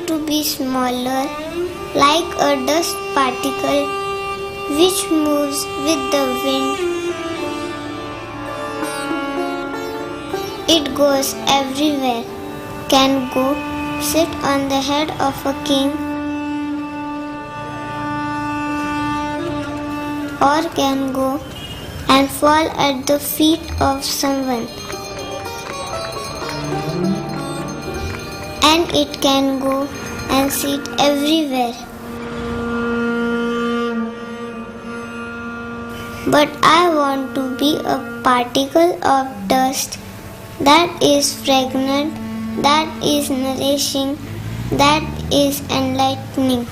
to be smaller, like a dust particle which moves with the wind. It goes everywhere, can go sit on the head of a king, or can go and fall at the feet of someone. And it can go and sit everywhere. But I want to be a particle of dust that is fragrant, that is nourishing, that is enlightening.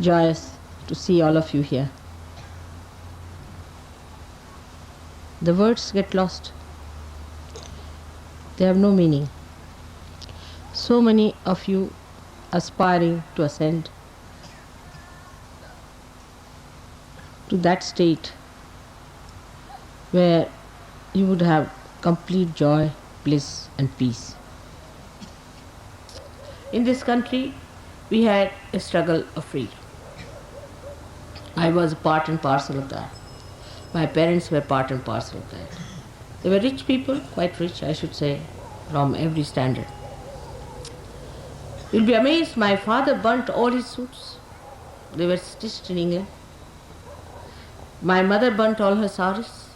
Joyous to see all of you here. The words get lost. They have no meaning. So many of you aspiring to ascend to that state where you would have complete joy, bliss and peace. In this country, we had a struggle of freedom. I was part and parcel of that. My parents were part and parcel of that. They were rich people, quite rich, I should say, from every standard. You'll be amazed, my father burnt all his suits. They were stitched in England. My mother burnt all her saris.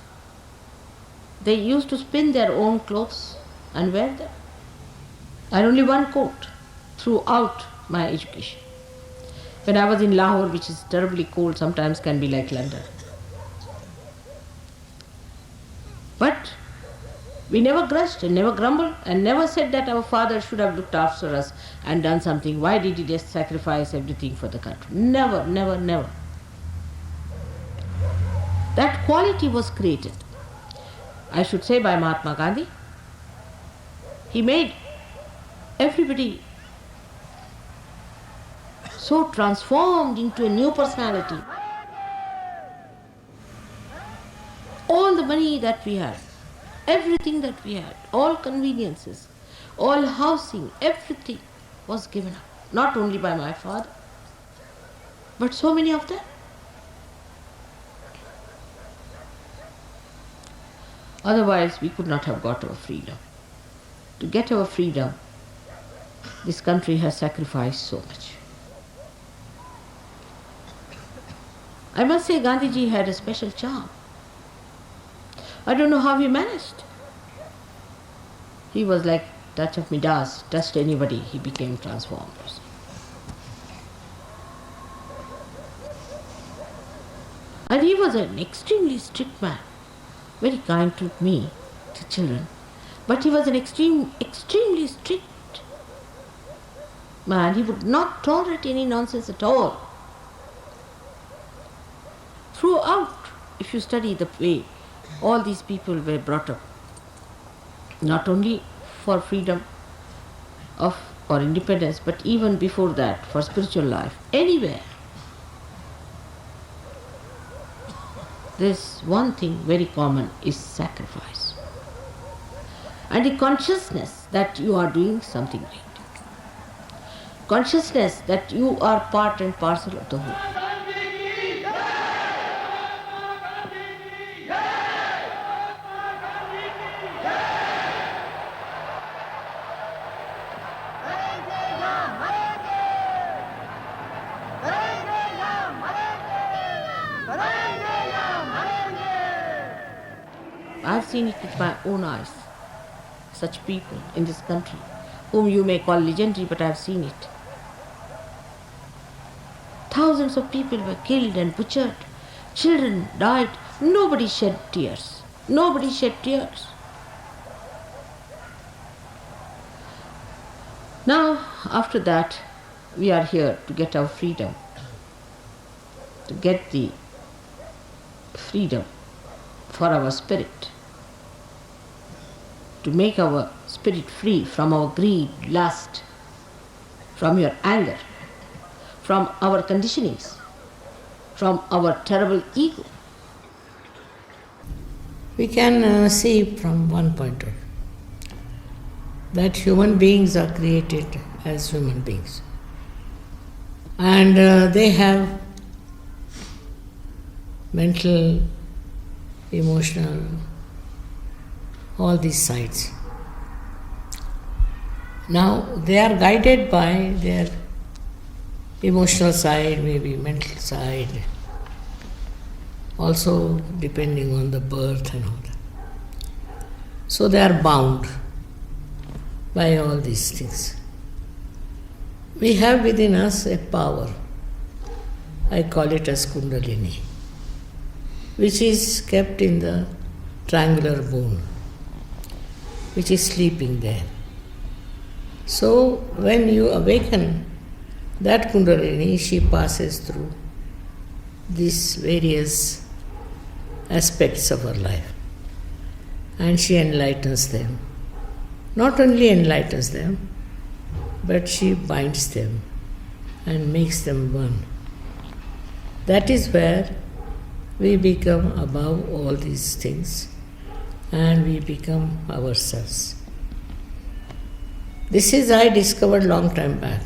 They used to spin their own clothes and wear them. I had only one coat throughout my education. When I was in Lahore, which is terribly cold, sometimes can be like London. But we never grudged and never grumbled and never said that our father should have looked after us and done something. Why did he just sacrifice everything for the country? Never, never, never. That quality was created, I should say, by Mahatma Gandhi. He made everybody so transformed into a new personality. All the money that we had, everything that we had, all conveniences, all housing, everything was given up. Not only by my father, but so many of them. Otherwise, we could not have got our freedom. To get our freedom, this country has sacrificed so much. I must say, Gandhiji had a special charm. I don't know how he managed. He was like touch of Midas, touched anybody, he became transformed. And he was an extremely strict man, very kind to me, to children, but he was an extremely strict man. He would not tolerate any nonsense at all. Throughout, if you study the way all these people were brought up, not only for freedom of or independence, but even before that, for spiritual life, anywhere, there's one thing very common, is sacrifice. And the consciousness that you are doing something right. Consciousness that you are part and parcel of the whole. I've seen it with my own eyes. Such people in this country, whom you may call legendary, but I've seen it. Thousands of people were killed and butchered. Children died. Nobody shed tears. Nobody shed tears. Now, after that, we are here to get our freedom, to get the freedom for our spirit, to make our spirit free from our greed, lust, from your anger, from our conditionings, from our terrible ego. We can see from one point of view that human beings are created as human beings. And they have mental, emotional, all these sides. Now they are guided by their emotional side, maybe mental side, also depending on the birth and all that. So they are bound by all these things. We have within us a power, I call it as Kundalini, which is kept in the triangular bone, which is sleeping there. So when you awaken that Kundalini, she passes through these various aspects of her life and she enlightens them. Not only enlightens them, but she binds them and makes them one. That is where we become above all these things and we become ourselves. This is I discovered long time back.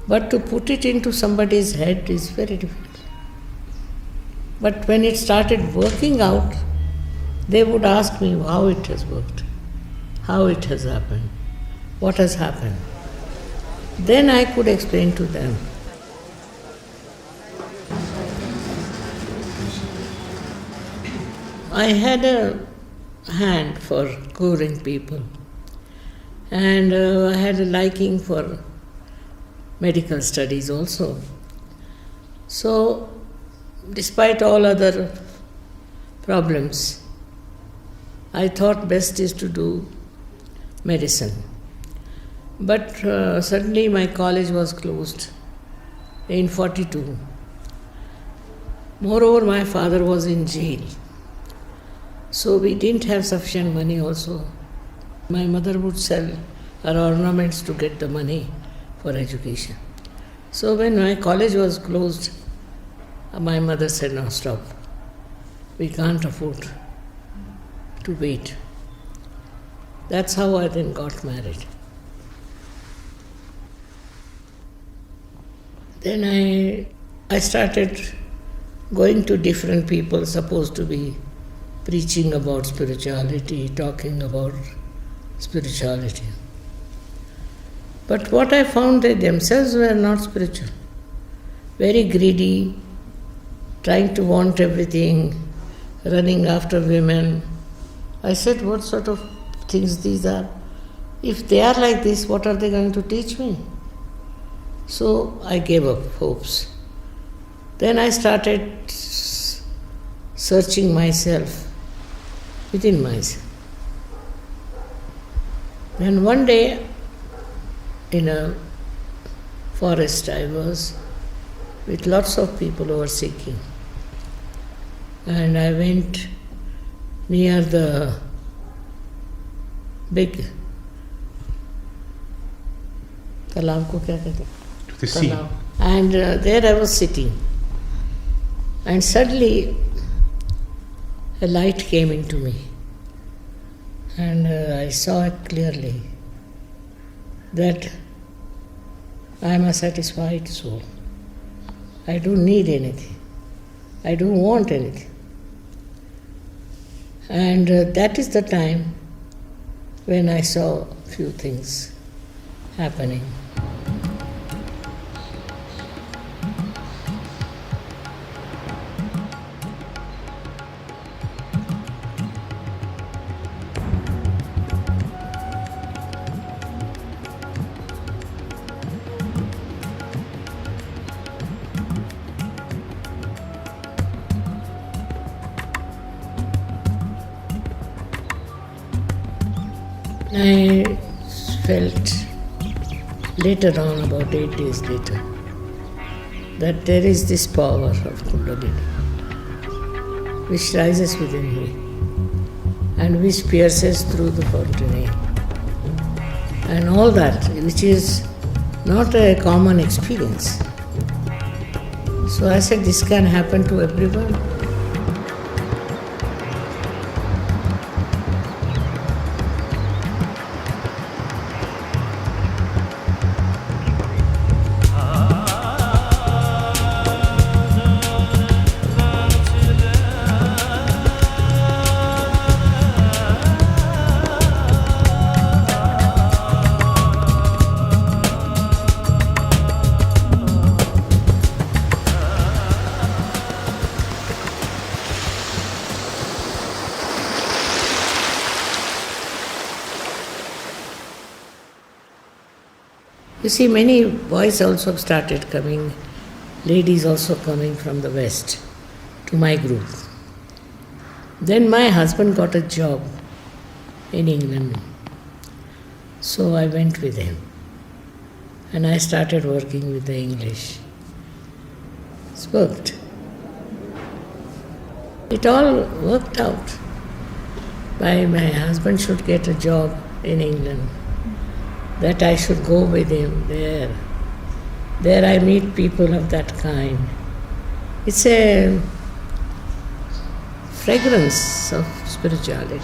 But to put it into somebody's head is very difficult. But when it started working out, they would ask me how it has worked, how it has happened, what has happened. Then I could explain to them. I had a hand for curing people, and I had a liking for medical studies also. So, despite all other problems, I thought best is to do medicine. But suddenly my college was closed in 42. Moreover, my father was in jail. So we didn't have sufficient money also. My mother would sell her ornaments to get the money for education. So when my college was closed, my mother said, "No, stop. We can't afford to wait." That's how I then got married. Then I started going to different people supposed to be preaching about spirituality, talking about spirituality. But what I found, they themselves were not spiritual. Very greedy, trying to want everything, running after women. I said, what sort of things these are? If they are like this, what are they going to teach me? So I gave up hopes. Then I started searching myself, within myself. Then one day, in a forest, I was with lots of people who were seeking. And I went near the big talab ko kya kehte? The sea. Talab. And there I was sitting. And suddenly a light came into me. And I saw it clearly that I am a satisfied soul. I don't need anything. I don't want anything. And that is the time when I saw a few things happening. I felt later on, about 8 days later, that there is this power of Kundalini which rises within me and which pierces through the fountain, and all that which is not a common experience. So I said, this can happen to everyone. You see, many boys also started coming, ladies also coming from the West to my group. Then my husband got a job in England, so I went with him and I started working with the English. It's worked. It all worked out. Why my husband should get a job in England, that I should go with him there. There I meet people of that kind. It's a fragrance of spirituality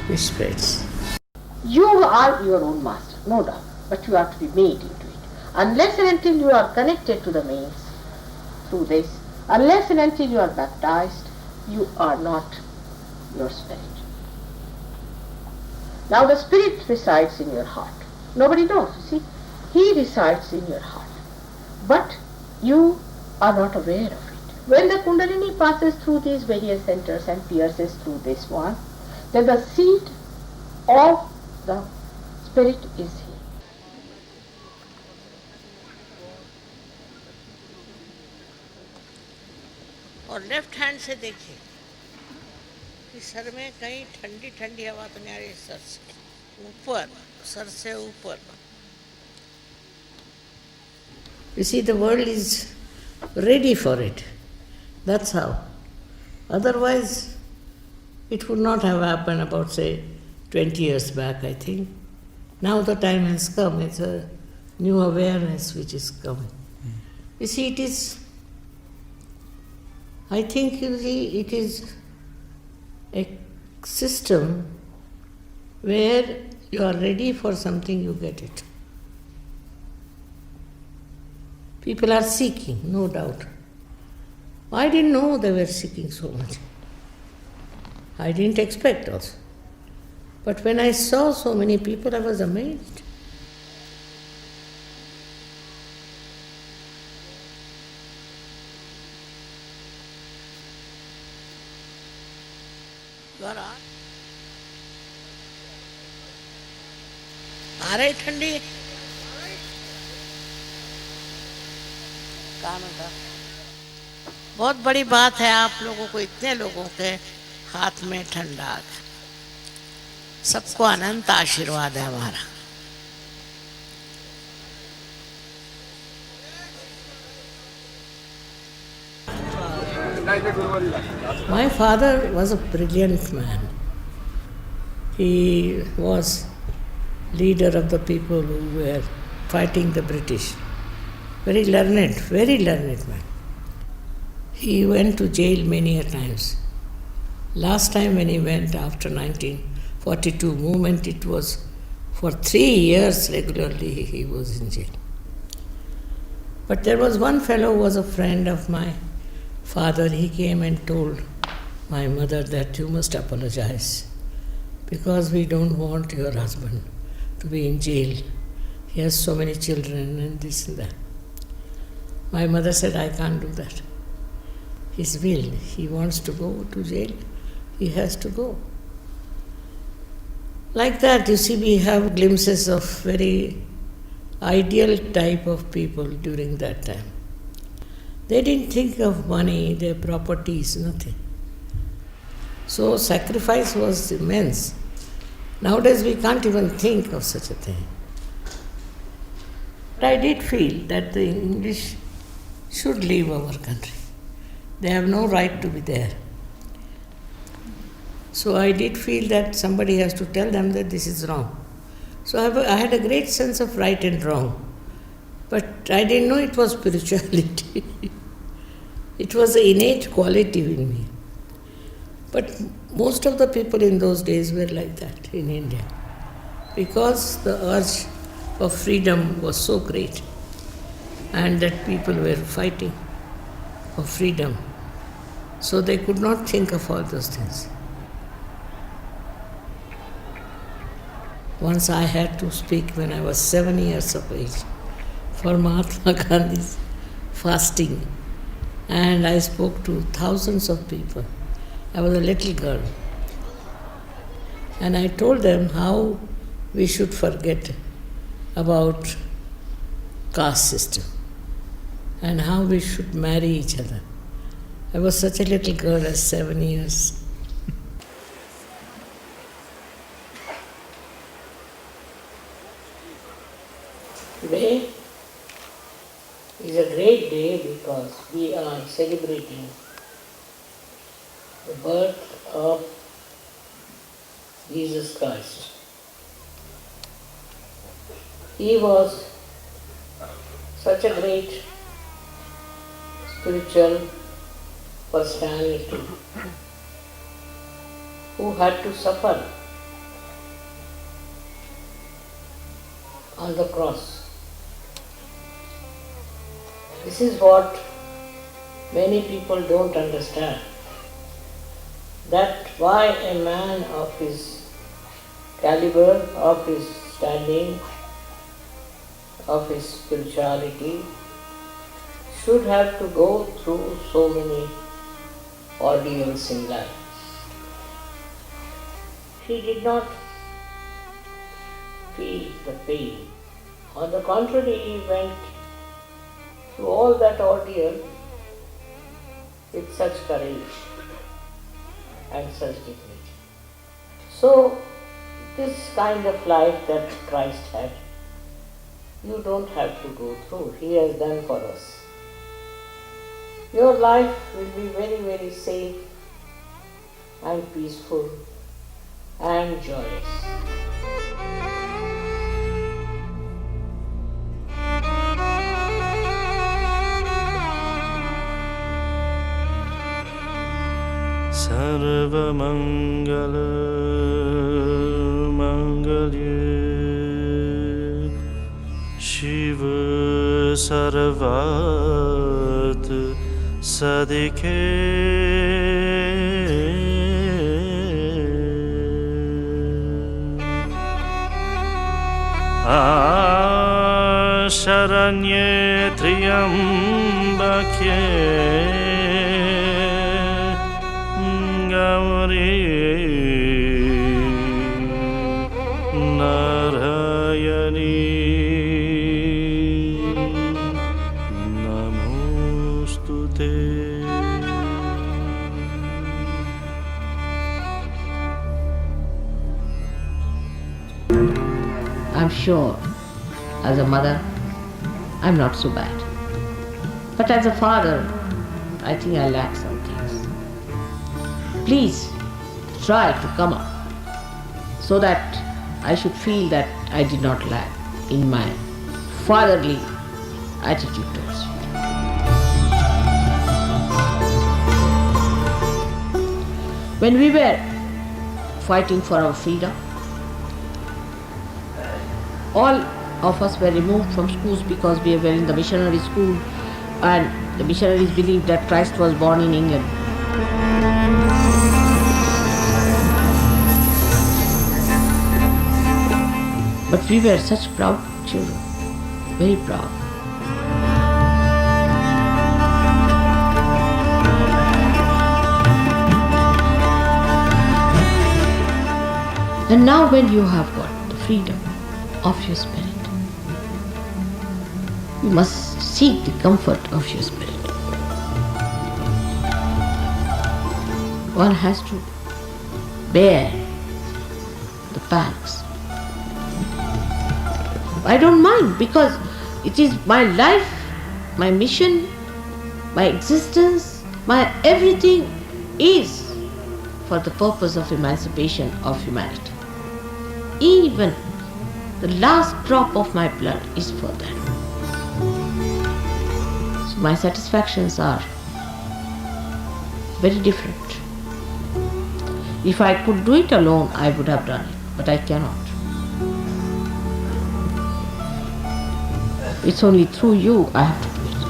which spreads. You are your own master, no doubt, but you have to be made into it. Unless and until you are connected to the mains through this, unless and until you are baptized, you are not your spirit. Now the spirit resides in your heart. Nobody knows, you see. He resides in your heart. But you are not aware of it. When the Kundalini passes through these various centers and pierces through this one, then the seat of the spirit is here. और left hand से देखिए कि sir में कहीं ठंडी ठंडी हवा तो नहीं आ रही, सर से ऊपर, सर से ऊपर. You see, the world is ready for it. That's how. Otherwise, it would not have happened about, say, 20 years back, I think. Now the time has come. It's a new awareness which is coming. You see, it is, I think, you see, it is a system where you are ready for something, you get it. People are seeking, no doubt. I didn't know they were seeking so much. I didn't expect also. But when I saw so many people, I was amazed. You are on? आ रही ठंडी? बहुत बड़ी बात है आप लोगों को, इतने लोगों के हाथ में ठंडा आ गया. सबको अनंत आशीर्वाद है हमारा. My father was a brilliant man. He was leader of the people who were fighting the British. Very learned man. He went to jail many a times. Last time when he went after 1942 movement, it was for 3 years regularly he was in jail. But there was one fellow who was a friend of my father. He came and told my mother that you must apologize because we don't want your husband to be in jail. He has so many children and this and that. My mother said, I can't do that. His will, he wants to go to jail, he has to go. Like that, you see, we have glimpses of very ideal type of people during that time. They didn't think of money, their properties, nothing. So sacrifice was immense. Nowadays we can't even think of such a thing. But I did feel that the English should leave our country. They have no right to be there. So I did feel that somebody has to tell them that this is wrong. So I had a great sense of right and wrong. But I didn't know it was spirituality. It was an innate quality in me. But most of the people in those days were like that in India, because the urge of freedom was so great, and that people were fighting for freedom. So they could not think of all those things. Once I had to speak when I was 7 years of age for Mahatma Gandhi's fasting, and I spoke to thousands of people. I was a little girl, and I told them how we should forget about caste system and how we should marry each other. I was such a little girl at 7 years. Today is a great day because we are celebrating the birth of Jesus Christ. He was such a great spiritual personality who had to suffer on the cross. This is what many people don't understand. That why a man of his caliber, of his standing, of his spirituality should have to go through so many ordeals in life. He did not feel the pain. On the contrary, he went through all that ordeal with such courage and such dignity. So, this kind of life that Christ had, you don't have to go through. He has done for us. Your life will be very, very safe and peaceful and joyous. Sarva Mangala Mangalye Shiva Sarvat Sadike Sharanye Triambakye Gauri Narayani Namostute. I'm sure, as a mother, I'm not so bad. But as a father, I think I lack some things. Please try to come up so that I should feel that I did not lack in my fatherly attitude towards you. When we were fighting for our freedom, all of us were removed from schools because we were in the missionary school, and the missionaries believed that Christ was born in England. But we were such proud children, very proud. And now when you have got the freedom of your spirit, you must seek the comfort of your spirit. One has to bear the pangs. I don't mind, because it is my life, my mission, my existence, my everything is for the purpose of emancipation of humanity. Even the last drop of my blood is for that. my satisfactions are very different. If I could do it alone, I would have done it, but I cannot. It's only through you I have to do it.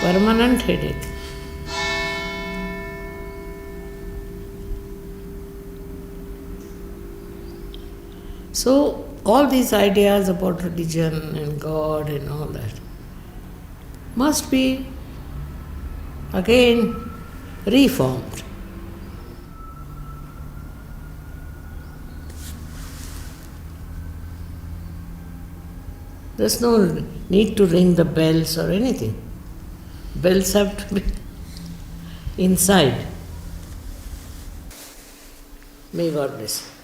Permanent headache. So, all these ideas about religion and God and all that must be again reformed. There's no need to ring the bells or anything. Bells have to be inside. May God bless.